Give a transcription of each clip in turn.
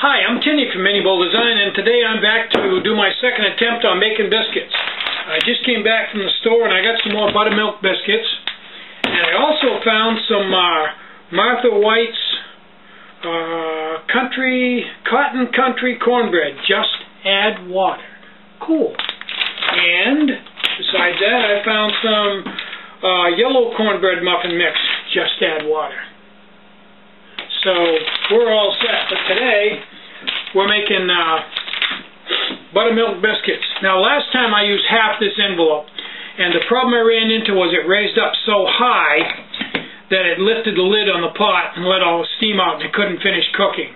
Hi, I'm Tinny from Mini Bowl Design, and today I'm back to do my second attempt on making biscuits. I just came back from the store and I got some more buttermilk biscuits, and I also found some Martha White's Cotton Country cornbread. Just add water. Cool. And besides that, I found some yellow cornbread muffin mix. Just add water. So we're all set. But today we're making buttermilk biscuits. Now last time I used half this envelope, and the problem I ran into was it raised up so high that it lifted the lid on the pot and let all the steam out and it couldn't finish cooking.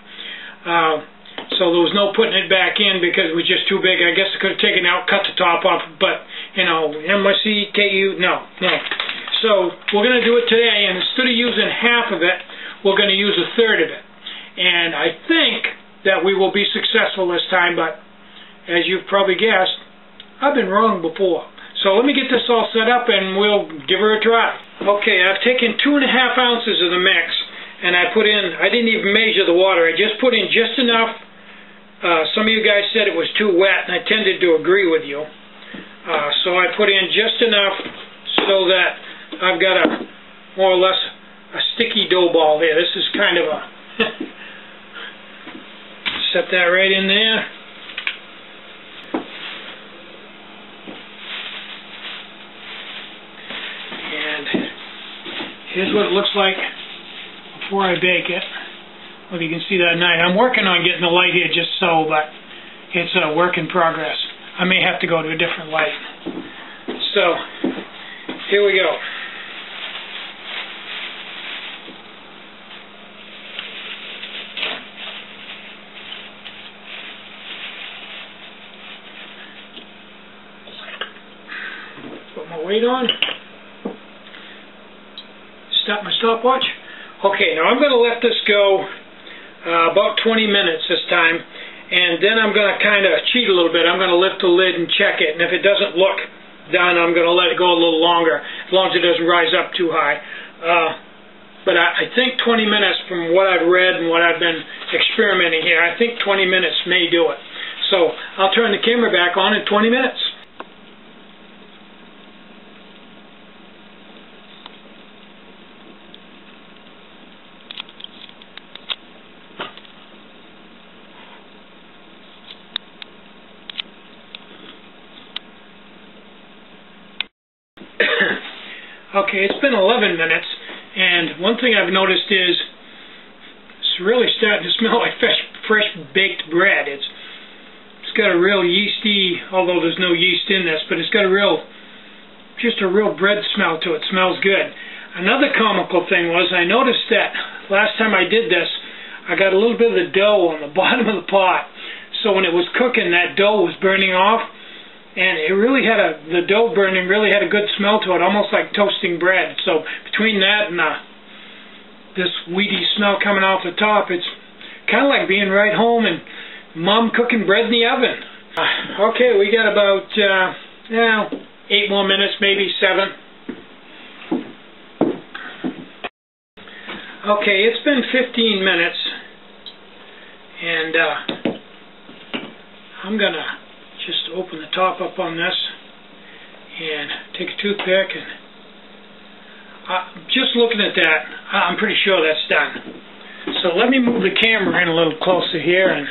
So there was no putting it back in because it was just too big. I guess I could have taken it out, cut the top off, but you know, MICKU, no. So we're going to do it today, and instead of using half of it, we're going to use a third of it. And I think that we will be successful this time, but as you've probably guessed, I've been wrong before. So let me get this all set up and we'll give her a try. Okay, I've taken 2.5 ounces of the mix, and I didn't even measure the water. I just put in just enough. Some of you guys said it was too wet, and I tended to agree with you. So I put in just enough so that I've got a more or less a sticky dough ball there. This is kind of a set that right in there. And here's what it looks like before I bake it. Well, you can see that night. I'm working on getting the light here just so, but it's a work in progress. I may have to go to a different light. So here we go. Put my weight on. Stop my stopwatch. Okay, now I'm going to let this go about 20 minutes this time, and then I'm going to kind of cheat a little bit. I'm going to lift the lid and check it, and if it doesn't look done, I'm going to let it go a little longer, as long as it doesn't rise up too high. But I think 20 minutes, from what I've read and what I've been experimenting here, I think 20 minutes may do it. So I'll turn the camera back on in 20 minutes. Okay, it's been 11 minutes, and one thing I've noticed is it's really starting to smell like fresh baked bread. It's got a real yeasty, although there's no yeast in this, but it's got just a real bread smell to it. It smells good. Another comical thing was I noticed that last time I did this, I got a little bit of the dough on the bottom of the pot, so when it was cooking, that dough was burning off. And it really the dough burning really had a good smell to it, almost like toasting bread. So between that and this weedy smell coming off the top, it's kind of like being right home and Mom cooking bread in the oven. Okay, we got about 8 more minutes, maybe 7. Okay, it's been 15 minutes, and I'm going to just open the top up on this and take a toothpick, and just looking at that, I'm pretty sure that's done. So let me move the camera in a little closer here, and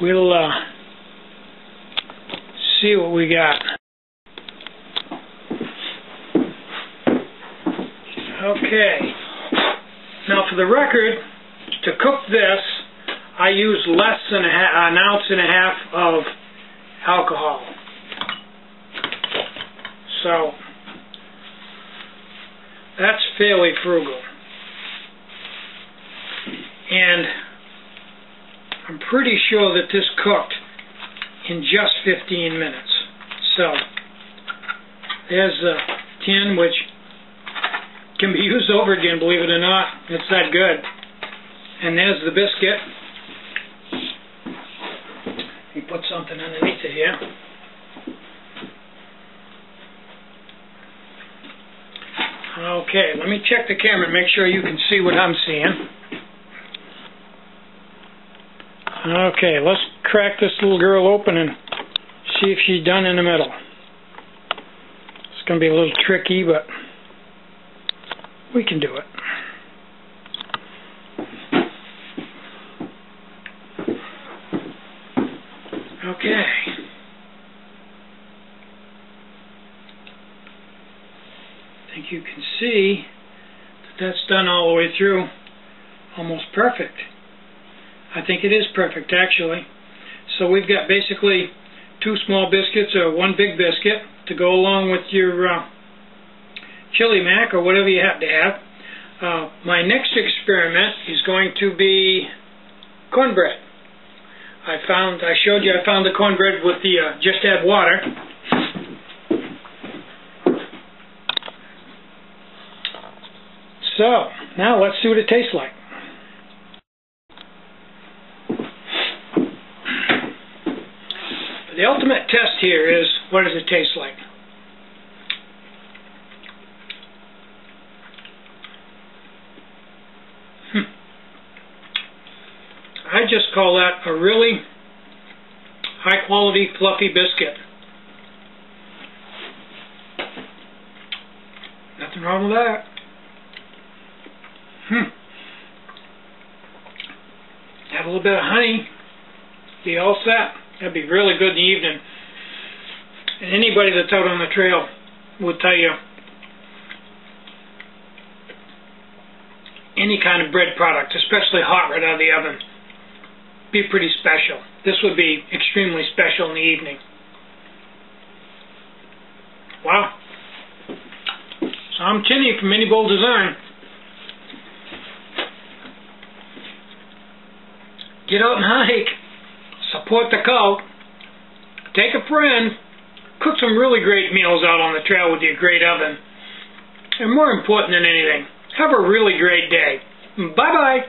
we'll see what we got. Okay. Now for the record, to cook this, I use less than an ounce and a half of alcohol. So that's fairly frugal. And I'm pretty sure that this cooked in just 15 minutes. So there's the tin, which can be used over again, believe it or not. It's that good. And there's the biscuit. You put something underneath it here. Okay, let me check the camera and make sure you can see what I'm seeing. Okay, let's crack this little girl open and see if she's done in the middle. It's going to be a little tricky, but we can do it. Okay. I think you can see that that's done all the way through. Almost perfect. I think it is perfect, actually. So we've got basically 2 small biscuits or 1 big biscuit to go along with your chili mac or whatever you happen to have. My next experiment is going to be cornbread. I showed you I found the cornbread with the just add water. So now let's see what it tastes like. The ultimate test here is, what does it taste like? I just call that a really high quality fluffy biscuit. Nothing wrong with that. Add a little bit of honey, be all set. That'd be really good in the evening. And anybody that's out on the trail would tell you any kind of bread product, especially hot right out of the oven, be pretty special. This would be extremely special in the evening. Wow. So I'm Chinny from Mini Bowl Design. Get out and hike. Support the cult. Take a friend. Cook some really great meals out on the trail with your great oven. And more important than anything, have a really great day. Bye-bye.